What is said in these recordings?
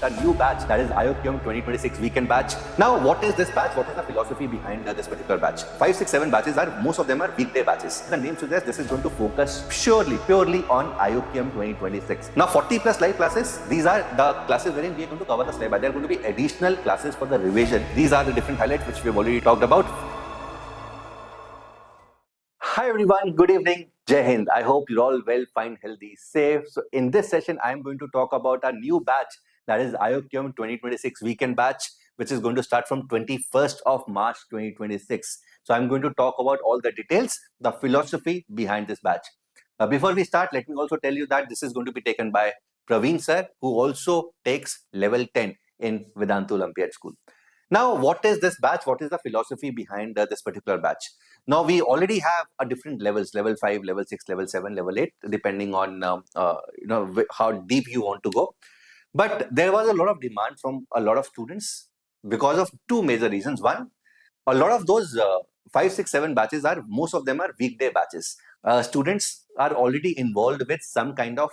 our new batch, that is IOQM 2026 weekend batch. Now, what is this batch? What is the philosophy behind this particular batch? 5, 6, 7 batches are, most of them are weekday batches. The name suggests this is going to focus purely on IOQM 2026. Now, 40 plus live classes, these are the classes wherein we are going to cover the syllabus. There are going to be additional classes for the revision. These are the different highlights which we have already talked about. Hi everyone, good evening. Jai Hind. I hope you're all well, fine, healthy, safe. So in this session, I'm going to talk about a new batch, that is IOQM 2026 weekend batch, which is going to start from 21st of March 2026. So I'm going to talk about all the details, the philosophy behind this batch. Before we start, let me also tell you that this is going to be taken by Praveen Sir, who also takes level 10 in Vedantu Olympiad School. Now, what is this batch? What is the philosophy behind this particular batch? Now, we already have a different levels, level 5, level 6, level 7, level 8, depending on how deep you want to go. But there was a lot of demand from a lot of students because of two major reasons. One, a lot of those 5, 6, 7 batches are, most of them are weekday batches. Students are already involved with some kind of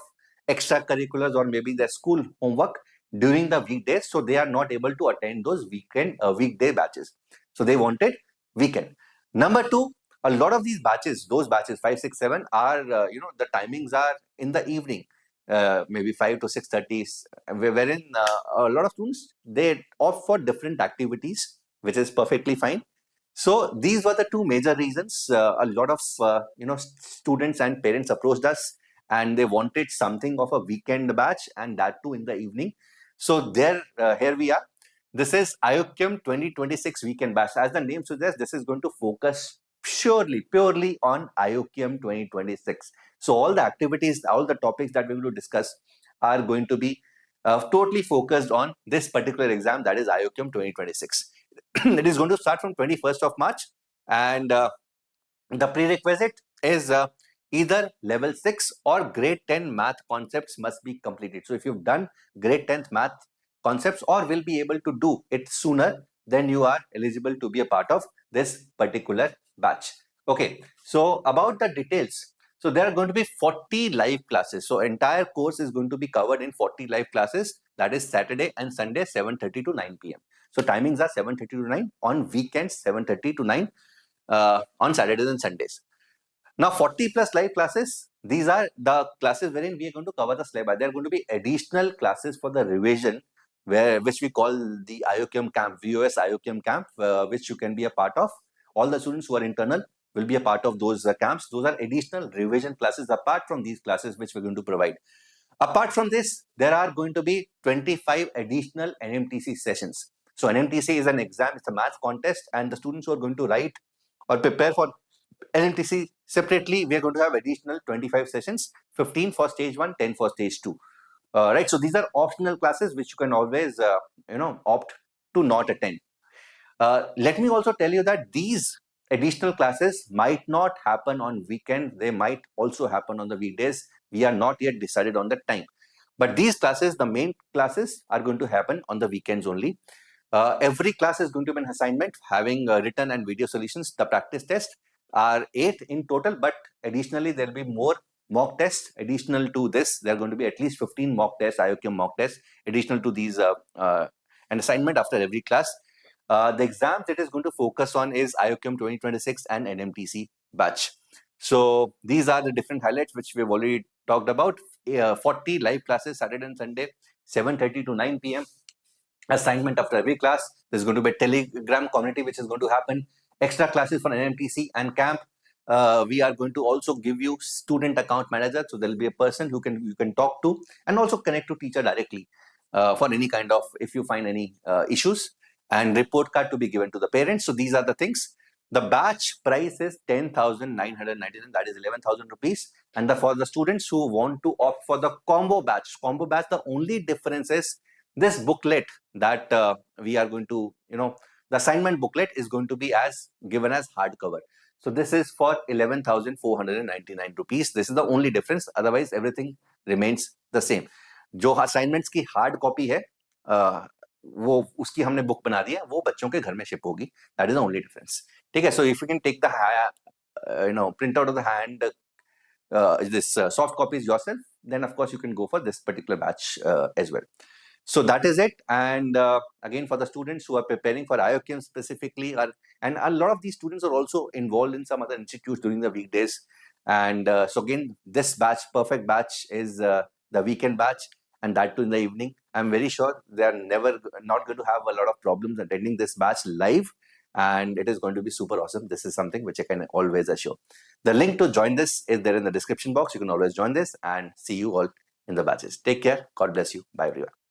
extracurriculars or maybe their school homework during the weekdays, so they are not able to attend those weekday batches. So they wanted weekend. Number two, a lot of these batches, those batches 5, 6, 7 are the timings are in the evening, maybe 5 to 6:30, wherein a lot of students, they opt for different activities, which is perfectly fine. So these were the two major reasons. A lot of students and parents approached us, and they wanted something of a weekend batch, and that too in the evening. So here we are. This is IOQM 2026 weekend batch. As the name suggests, this is going to focus purely on IOQM 2026. So all the activities, all the topics that we're going to discuss are going to be totally focused on this particular exam, that is IOQM 2026. It is going to start from 21st of March, and the prerequisite is either level 6 or grade 10 math concepts must be completed. So if you've done grade 10th math concepts or will be able to do it sooner, then you are eligible to be a part of this particular batch. Okay, so about the details. So there are going to be 40 live classes. So entire course is going to be covered in 40 live classes. That is Saturday and Sunday, 7:30 to 9 p.m. So timings are 7:30 to 9. On weekends, 7:30 to 9. On Saturdays and Sundays. Now, 40 plus live classes, these are the classes wherein we are going to cover the syllabus. There are going to be additional classes for the revision, which we call the IOQM camp, VOS IOQM camp, which you can be a part of. All the students who are internal will be a part of those camps. Those are additional revision classes apart from these classes which we're going to provide. Apart from this, there are going to be 25 additional NMTC sessions. So NMTC is an exam, it's a math contest, and the students who are going to write or prepare for NMTC separately, we are going to have additional 25 sessions, 15 for stage 1, 10 for stage 2. Right, so these are optional classes which you can always opt to not attend. Let me also tell you that these additional classes might not happen on weekend. They might also happen on the weekdays. We are not yet decided on the time. But these classes, the main classes, are going to happen on the weekends only. Every class is going to be an assignment having written and video solutions. The practice tests are 8 in total, but additionally there will be more mock tests. Additional to this, there are going to be at least 15 mock tests, IOQM mock tests, additional to these an assignment after every class. The exams it is going to focus on is IOQM 2026 and NMTC batch. So these are the different highlights which we've already talked about. 40 live classes Saturday and Sunday, 7:30 to 9 p.m. Assignment after every class. There's going to be a Telegram community which is going to happen. Extra classes for NMTC and camp. We are going to also give you student account manager. So there will be a person who you can talk to and also connect to teacher directly for any kind of, if you find any issues, and report card to be given to the parents. So these are the things. The batch price is 10,999, that is 11,000 rupees. And for the students who want to opt for the combo batch, the only difference is this booklet that we are going to, the assignment booklet is going to be given as hardcover. So this is for 11,499 rupees. This is the only difference. Otherwise, everything remains the same. जो assignments की hard copy है, वो उसकी हमने book बना दी है, वो बच्चों के घर में ship होगी. That is the only difference. ठीक है. So if you can take the print out of the hand this soft copies yourself, then of course you can go for this particular batch as well. So that is it. And again, for the students who are preparing for IOQM specifically, and a lot of these students are also involved in some other institutes during the weekdays. And so again, this batch, perfect batch, is the weekend batch, and that too in the evening. I'm very sure they are not going to have a lot of problems attending this batch live, and it is going to be super awesome. This is something which I can always assure. The link to join this is there in the description box. You can always join this, and see you all in the batches. Take care. God bless you. Bye everyone.